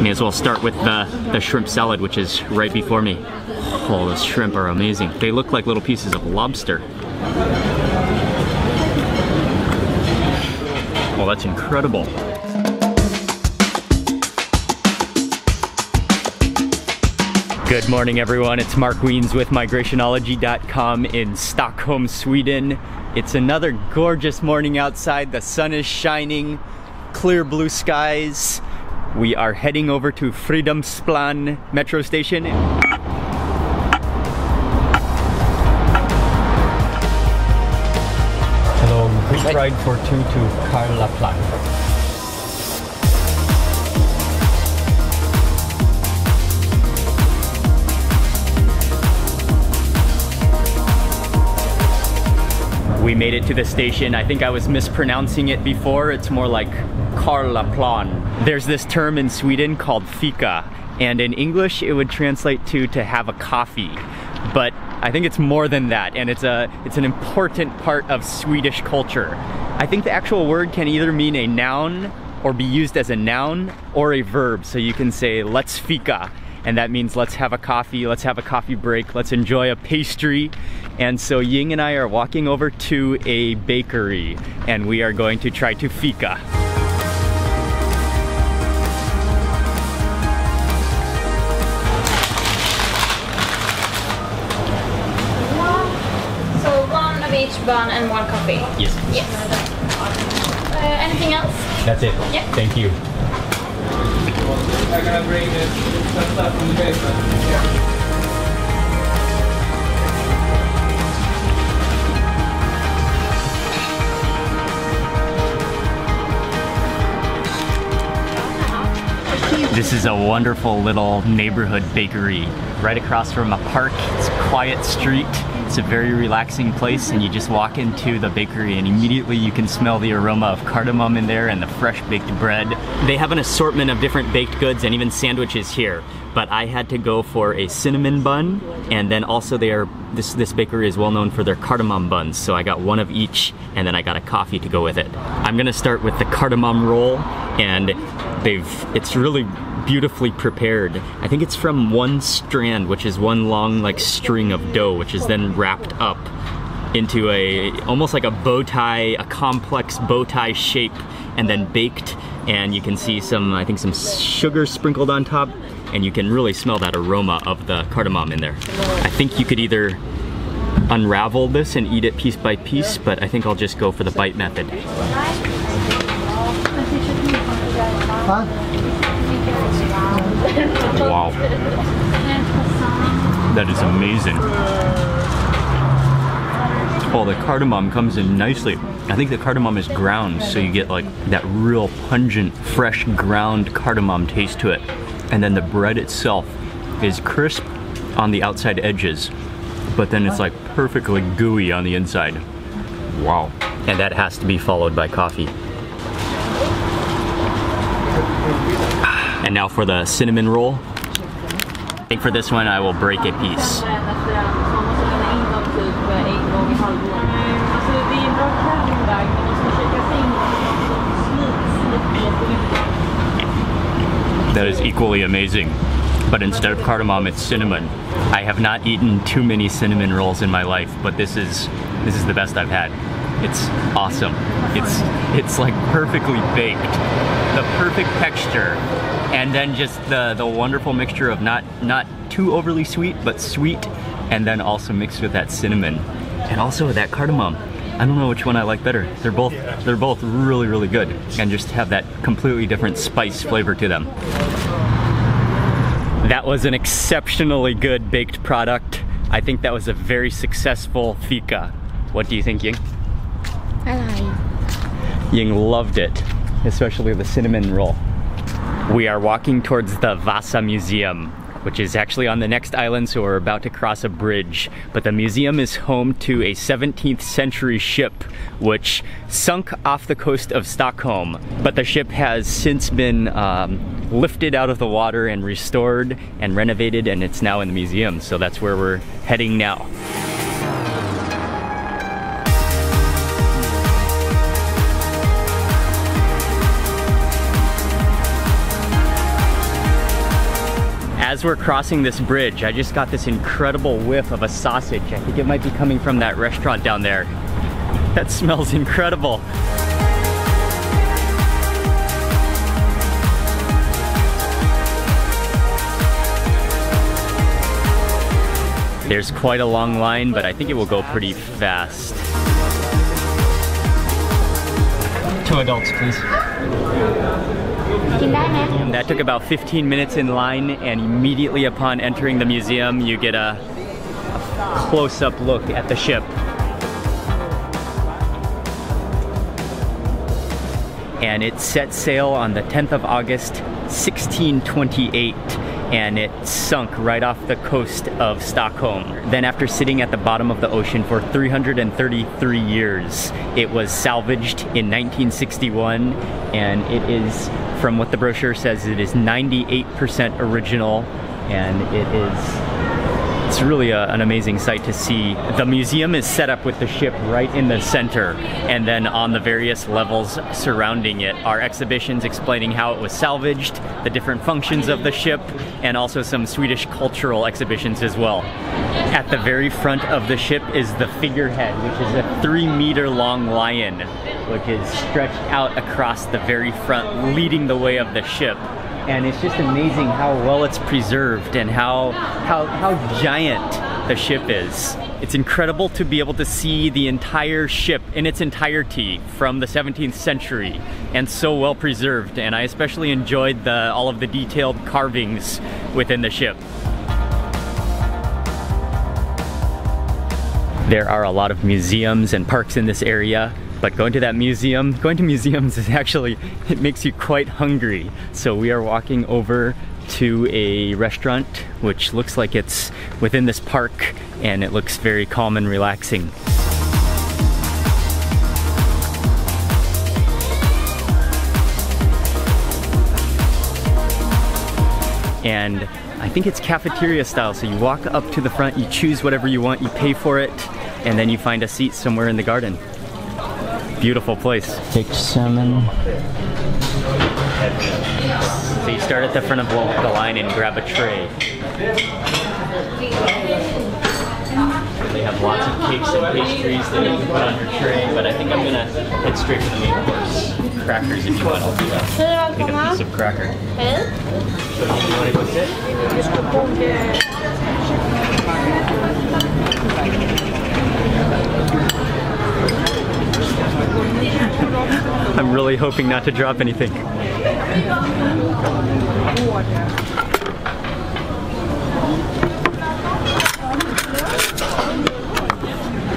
May as well start with the shrimp salad, which is right before me. Oh, those shrimp are amazing. They look like little pieces of lobster. Oh, that's incredible. Good morning, everyone. It's Mark Wiens with Migrationology.com in Stockholm, Sweden. It's another gorgeous morning outside. The sun is shining, clear blue skies. We are heading over to Fridhemsplan metro station. Hello, quick ride for 2 to Karlaplan. We made it to the station. I think I was mispronouncing it before. It's more like Karlaplan. There's this term in Sweden called fika, and in English it would translate to have a coffee. But I think it's more than that, and it's an important part of Swedish culture. I think the actual word can either mean a noun or be used as a noun or a verb. So you can say, let's fika. And that means let's have a coffee, let's have a coffee break, let's enjoy a pastry. And so Ying and I are walking over to a bakery and we are going to try to fika. So one of each bun and one coffee? Yes. Yes. Anything else? That's it. Yeah. Thank you. I'm gonna bring this stuff from the basement. This is a wonderful little neighborhood bakery right across from a park. It's a quiet street. It's a very relaxing place, and you just walk into the bakery and immediately you can smell the aroma of cardamom in there and the fresh baked bread. They have an assortment of different baked goods and even sandwiches here, but I had to go for a cinnamon bun, and then also this bakery is well known for their cardamom buns, so I got one of each and then I got a coffee to go with it. I'm gonna start with the cardamom roll, and it's really beautifully prepared. I think it's from one strand, which is one long like string of dough, which is then wrapped up into almost like a bow tie, a complex bow tie shape, and then baked. And you can see I think some sugar sprinkled on top, and you can really smell that aroma of the cardamom in there. I think you could either unravel this and eat it piece by piece, but I think I'll just go for the bite method. Wow, that is amazing. Oh, the cardamom comes in nicely. I think the cardamom is ground, so you get like that real pungent, fresh ground cardamom taste to it. And then the bread itself is crisp on the outside edges, but then it's like perfectly gooey on the inside. Wow. And that has to be followed by coffee. And now for the cinnamon roll. I think for this one I will break a piece. That is equally amazing, but instead of cardamom, it's cinnamon. I have not eaten too many cinnamon rolls in my life, but this is the best I've had. It's awesome. It's like perfectly baked, the perfect texture, and then just the wonderful mixture of not too overly sweet, but sweet, and then also mixed with that cinnamon, and also with that cardamom. I don't know which one I like better. They're both really, really good, and just have that completely different spice flavor to them. That was an exceptionally good baked product. I think that was a very successful fika. What do you think, Ying? I like. Ying loved it, especially the cinnamon roll. We are walking towards the Vasa Museum, which is actually on the next island, so we're about to cross a bridge. But the museum is home to a 17th century ship which sunk off the coast of Stockholm. But the ship has since been lifted out of the water and restored and renovated, and it's now in the museum, so that's where we're heading now. As we're crossing this bridge, I just got this incredible whiff of a sausage. I think it might be coming from that restaurant down there. That smells incredible. There's quite a long line, but I think it will go pretty fast. 2 adults, please. And that took about 15 minutes in line, and immediately upon entering the museum, you get a close-up look at the ship. And it set sail on the 10th of August, 1628. And it sunk right off the coast of Stockholm. Then after sitting at the bottom of the ocean for 333 years, it was salvaged in 1961, and it is, from what the brochure says, it is 98% original, and it's really an amazing sight to see. The museum is set up with the ship right in the center, and then on the various levels surrounding it are exhibitions explaining how it was salvaged, the different functions of the ship, and also some Swedish cultural exhibitions as well. At the very front of the ship is the figurehead, which is a 3-meter long lion, which is stretched out across the very front, leading the way of the ship. And it's just amazing how well it's preserved and how giant the ship is. It's incredible to be able to see the entire ship in its entirety from the 17th century, and so well preserved. And I especially enjoyed all of the detailed carvings within the ship. There are a lot of museums and parks in this area, but going to museums is actually, it makes you quite hungry. So we are walking over to a restaurant, which looks like it's within this park, and it looks very calm and relaxing. And I think it's cafeteria style, so you walk up to the front, you choose whatever you want, you pay for it, and then you find a seat somewhere in the garden. Beautiful place. Baked salmon. So you start at the front of the line and grab a tray. They have lots of cakes and pastries that you can put on your tray, but I think I'm gonna head straight for the main course. Crackers if you want, I'll do that. Take a piece of cracker. So you want to go sit? I'm really hoping not to drop anything.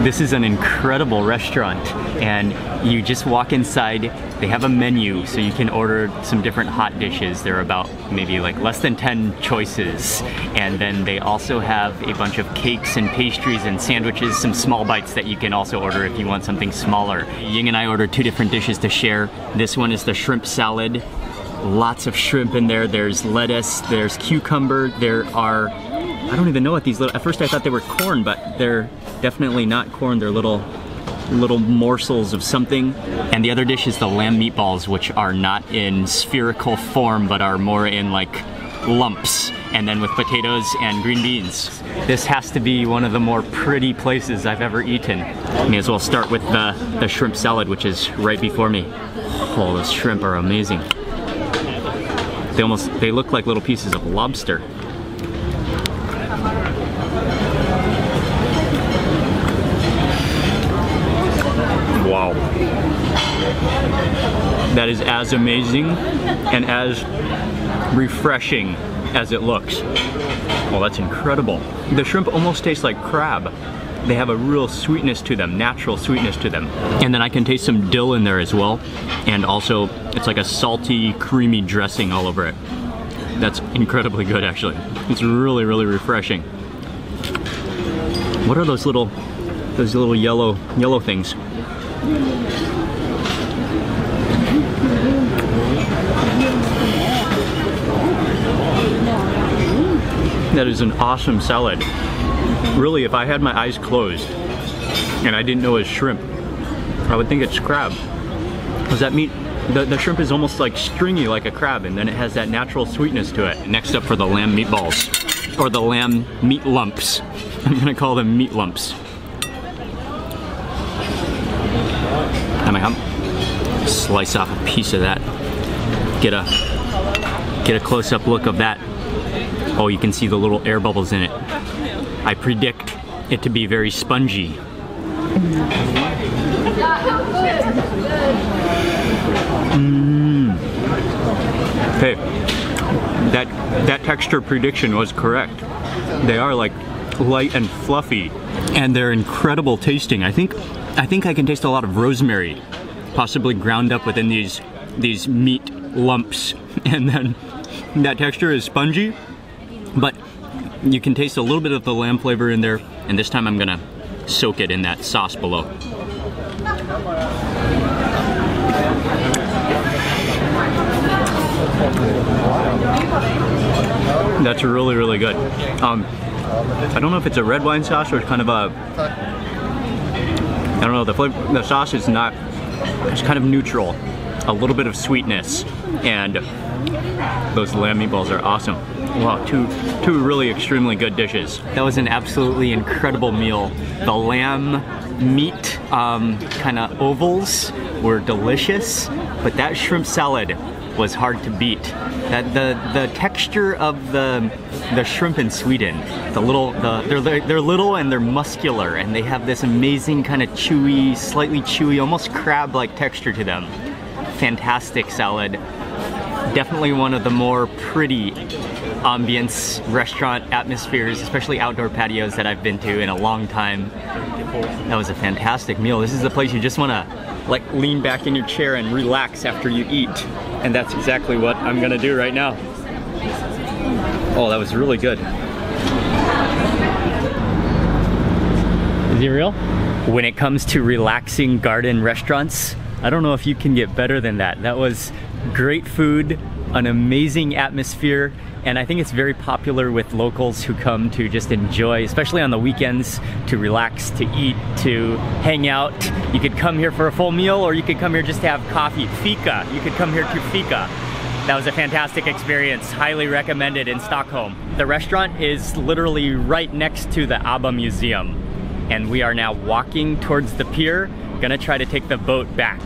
This is an incredible restaurant, and you just walk inside. They have a menu, so you can order some different hot dishes. There are about maybe like less than 10 choices. And then they also have a bunch of cakes and pastries and sandwiches, some small bites that you can also order if you want something smaller. Ying and I ordered 2 different dishes to share. This one is the shrimp salad. Lots of shrimp in there. There's lettuce, there's cucumber, there are, I don't even know what these little, at first I thought they were corn, but they're definitely not corn. They're little morsels of something. And the other dish is the lamb meatballs, which are not in spherical form, but are more in like lumps, and then with potatoes and green beans. This has to be one of the more pretty places I've ever eaten. May as well start with the shrimp salad, which is right before me. Oh, those shrimp are amazing. They look like little pieces of lobster. Wow. That is as amazing and as refreshing as it looks. Oh, that's incredible. The shrimp almost taste like crab. They have a real sweetness to them, natural sweetness to them. And then I can taste some dill in there as well. And also, it's like a salty, creamy dressing all over it. That's incredibly good, actually. It's really, really refreshing. What are those little yellow things? That is an awesome salad. Really, if I had my eyes closed and I didn't know it was shrimp, I would think it's crab. Because that meat The shrimp is almost like stringy like a crab, and then it has that natural sweetness to it. Next up for the lamb meatballs, or the lamb meat lumps. I'm gonna call them meat lumps. Slice off a piece of that. Get a close-up look of that. Oh, you can see the little air bubbles in it. I predict it to be very spongy. Okay, that texture prediction was correct. They are like light and fluffy, and they're incredible tasting. I think I can taste a lot of rosemary, possibly ground up within these meat lumps, and then that texture is spongy, but you can taste a little bit of the lamb flavor in there, and this time I'm gonna soak it in that sauce below. That's really, really good. I don't know if it's a red wine sauce or it's kind of a, I don't know, the flavor, the sauce is not, it's kind of neutral. A little bit of sweetness, and those lamb meatballs are awesome. Wow, two really extremely good dishes. That was an absolutely incredible meal. The lamb meat kind of ovals were delicious, but that shrimp salad was hard to beat. That the texture of the shrimp in Sweden, they're little and they're muscular, and they have this amazing kind of chewy, slightly chewy, almost crab-like texture to them. Fantastic salad. Definitely one of the more pretty ambience restaurant atmospheres, especially outdoor patios, that I've been to in a long time. That was a fantastic meal. This is the place you just want to like lean back in your chair and relax after you eat. And that's exactly what I'm gonna do right now. Oh, that was really good. Is he real? When it comes to relaxing garden restaurants, I don't know if you can get better than that. That was great food, an amazing atmosphere, and I think it's very popular with locals who come to just enjoy, especially on the weekends, to relax, to eat, to hang out. You could come here for a full meal, or you could come here just to have coffee. Fika, you could come here to Fika. That was a fantastic experience, highly recommended in Stockholm. The restaurant is literally right next to the ABBA Museum, and we are now walking towards the pier, gonna try to take the boat back.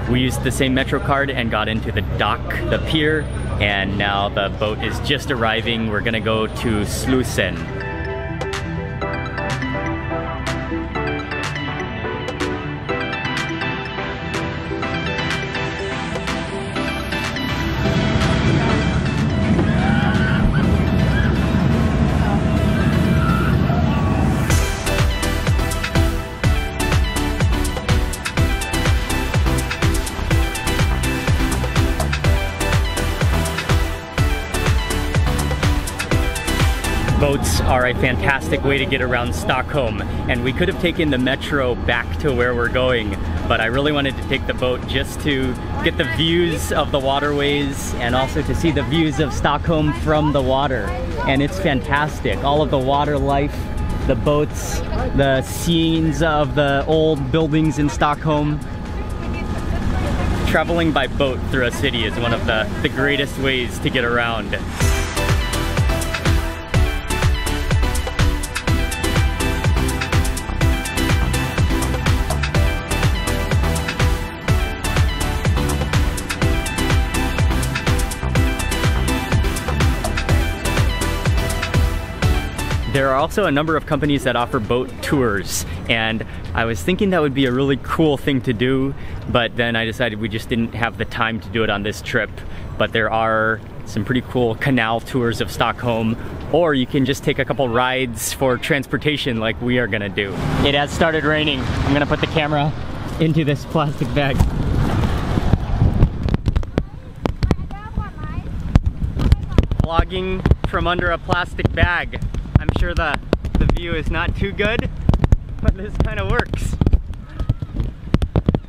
We used the same Metro card and got into the dock, the pier, and now the boat is just arriving. We're gonna go to Slussen. Boats are a fantastic way to get around Stockholm, and we could have taken the metro back to where we're going, but I really wanted to take the boat just to get the views of the waterways and also to see the views of Stockholm from the water. And it's fantastic. All of the water life, the boats, the scenes of the old buildings in Stockholm. Traveling by boat through a city is one of the greatest ways to get around. There are also a number of companies that offer boat tours, and I was thinking that would be a really cool thing to do, but then I decided we just didn't have the time to do it on this trip. But there are some pretty cool canal tours of Stockholm, or you can just take a couple rides for transportation like we are gonna do. It has started raining. I'm gonna put the camera into this plastic bag. Vlogging from under a plastic bag. I'm sure the view is not too good, but this kind of works.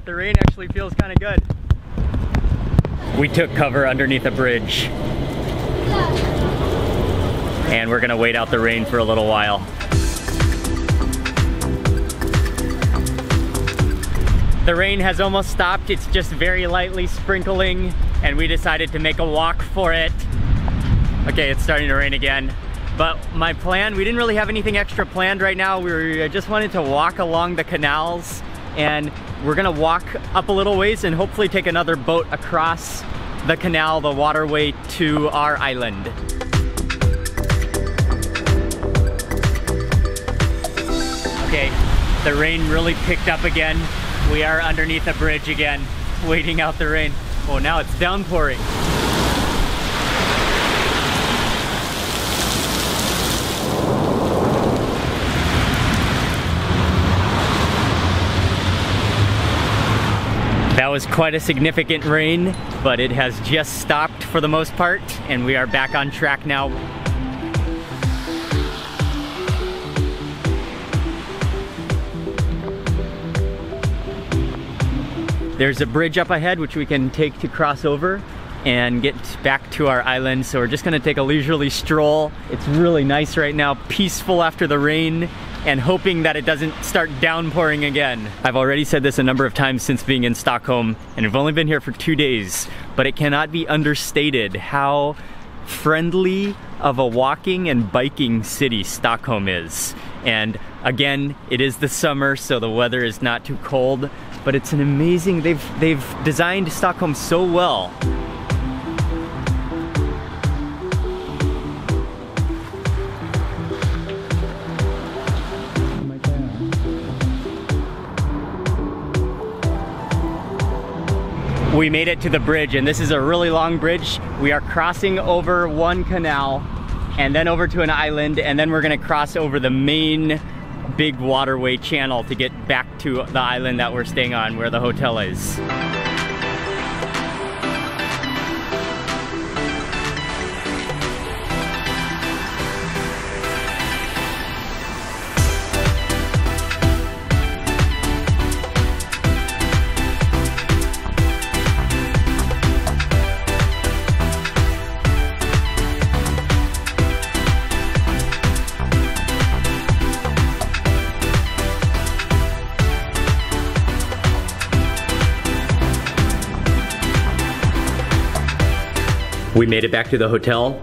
The rain actually feels kind of good. We took cover underneath a bridge. and we're gonna wait out the rain for a little while. The rain has almost stopped. It's just very lightly sprinkling, and we decided to make a walk for it. Okay, it's starting to rain again. But my plan, we didn't really have anything extra planned right now. We just wanted to walk along the canals, and we're gonna walk up a little ways and hopefully take another boat across the canal, the waterway, to our island. Okay, the rain really picked up again. We are underneath a bridge again, waiting out the rain. Oh, now it's downpouring. That was quite a significant rain, but it has just stopped for the most part, and we are back on track now. There's a bridge up ahead which we can take to cross over and get back to our island. So we're just gonna take a leisurely stroll. It's really nice right now, peaceful after the rain, and hoping that it doesn't start downpouring again. I've already said this a number of times since being in Stockholm, and I've only been here for 2 days, but it cannot be understated how friendly of a walking and biking city Stockholm is. And again, it is the summer, so the weather is not too cold, but it's an amazing, they've designed Stockholm so well. We made it to the bridge, and this is a really long bridge. We are crossing over one canal and then over to an island, and then we're gonna cross over the main big waterway channel to get back to the island that we're staying on, where the hotel is. We made it back to the hotel.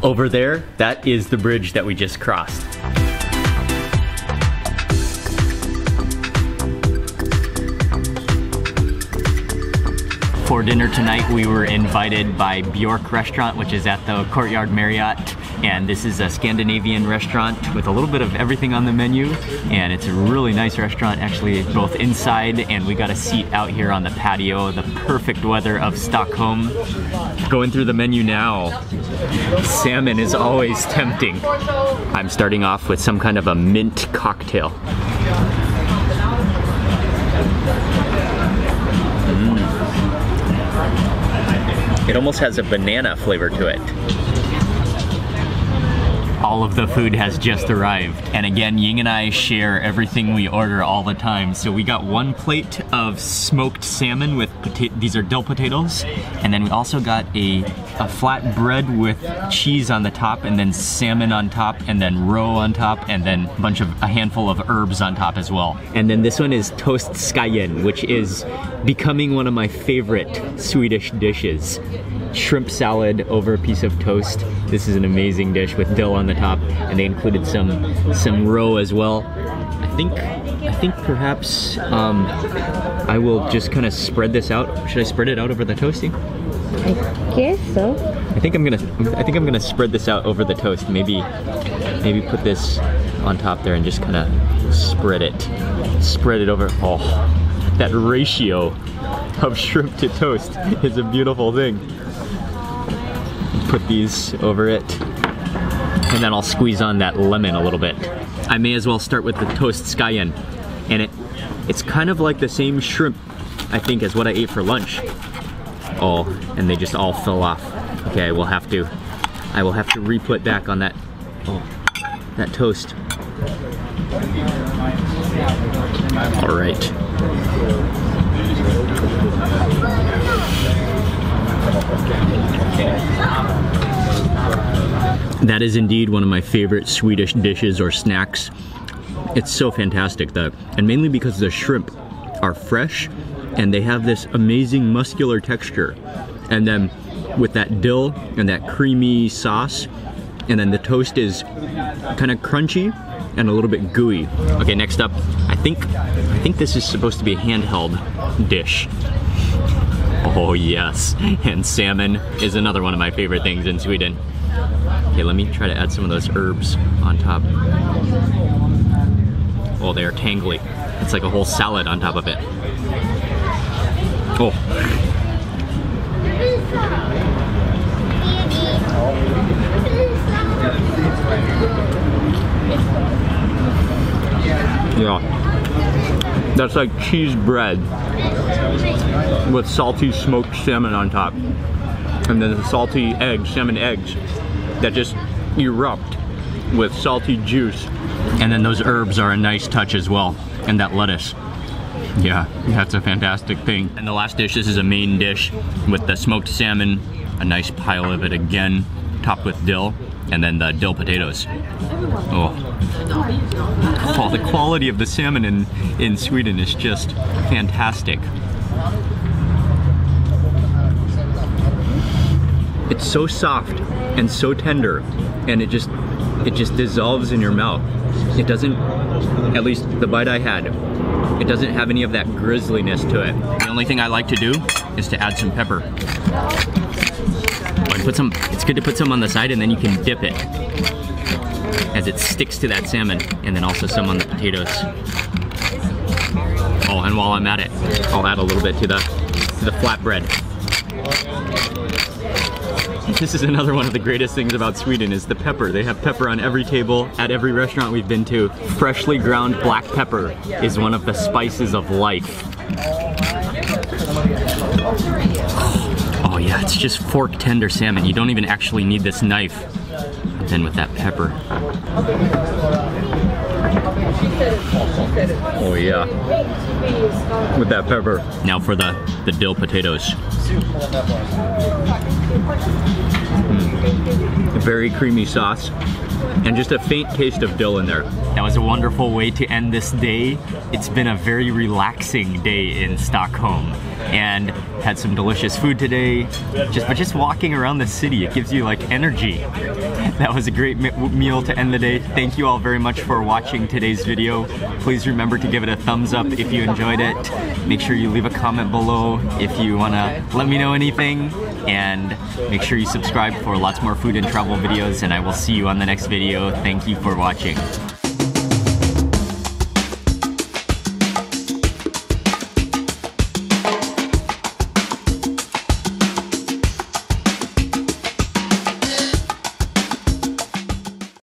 Over there, that is the bridge that we just crossed. For dinner tonight, we were invited by Bjork Restaurant, which is at the Courtyard Marriott. And this is a Scandinavian restaurant with a little bit of everything on the menu. And it's a really nice restaurant, actually, both inside, and we got a seat out here on the patio, the perfect weather of Stockholm. Going through the menu now. Salmon is always tempting. I'm starting off with some kind of a mint cocktail. It almost has a banana flavor to it. All of the food has just arrived. And again, Ying and I share everything we order all the time. So we got one plate of smoked salmon with these are dill potatoes. And then we also got a flat bread with cheese on the top, and then salmon on top, and then roe on top, and then a handful of herbs on top as well. And then this one is toast skajen, which is becoming one of my favorite Swedish dishes. Shrimp salad over a piece of toast. This is an amazing dish with dill on the top, and they included some roe as well. I think perhaps I will just kind of spread this out. Should I spread it out over the toasting? I guess so. I think I'm gonna spread this out over the toast. Maybe put this on top there and just kind of spread it over. Oh, that ratio of shrimp to toast is a beautiful thing. Put these over it, and then I'll squeeze on that lemon a little bit. I may as well start with the toast skajen, and it's kind of like the same shrimp, I think, as what I ate for lunch. Oh, and they just all fell off. Okay, I will have to re-put back on that toast. All right. That is indeed one of my favorite Swedish dishes or snacks. It's so fantastic, and mainly because the shrimp are fresh and they have this amazing muscular texture. And then with that dill and that creamy sauce, and then the toast is kind of crunchy and a little bit gooey. Okay, next up, I think this is supposed to be a handheld dish. Oh yes, and salmon is another one of my favorite things in Sweden. Okay, let me try to add some of those herbs on top. Oh, they are tangly. It's like a whole salad on top of it. Oh. Yeah. That's like cheese bread with salty smoked salmon on top. And then the salty eggs, salmon eggs, that just erupt with salty juice. And then those herbs are a nice touch as well. And that lettuce. Yeah, that's a fantastic thing. And the last dish, this is a main dish with the smoked salmon, a nice pile of it again, topped with dill, and then the dill potatoes. Oh, the quality of the salmon in Sweden is just fantastic. It's so soft and so tender, and it just dissolves in your mouth. It doesn't, at least the bite I had, it doesn't have any of that grisliness to it. The only thing I like to do is to add some pepper. It's good to put some on the side, and then you can dip it as it sticks to that salmon, and then also some on the potatoes. Oh, and while I'm at it, I'll add a little bit to the flatbread. This is another one of the greatest things about Sweden is the pepper. They have pepper on every table at every restaurant we've been to. Freshly ground black pepper is one of the spices of life. Oh yeah, it's just fork tender salmon. You don't even actually need this knife. But then with that pepper. Oh yeah, with that pepper. Now for the dill potatoes. Very creamy sauce and just a faint taste of dill in there. That was a wonderful way to end this day. It's been a very relaxing day in Stockholm and had some delicious food today. Just walking around the city, it gives you like energy. That was a great meal to end the day. Thank you all very much for watching today's video. Please remember to give it a thumbs up if you enjoyed it. Make sure you leave a comment below if you want to let me know anything. And make sure you subscribe for lots more food and travel videos, and I will see you on the next video. Thank you for watching.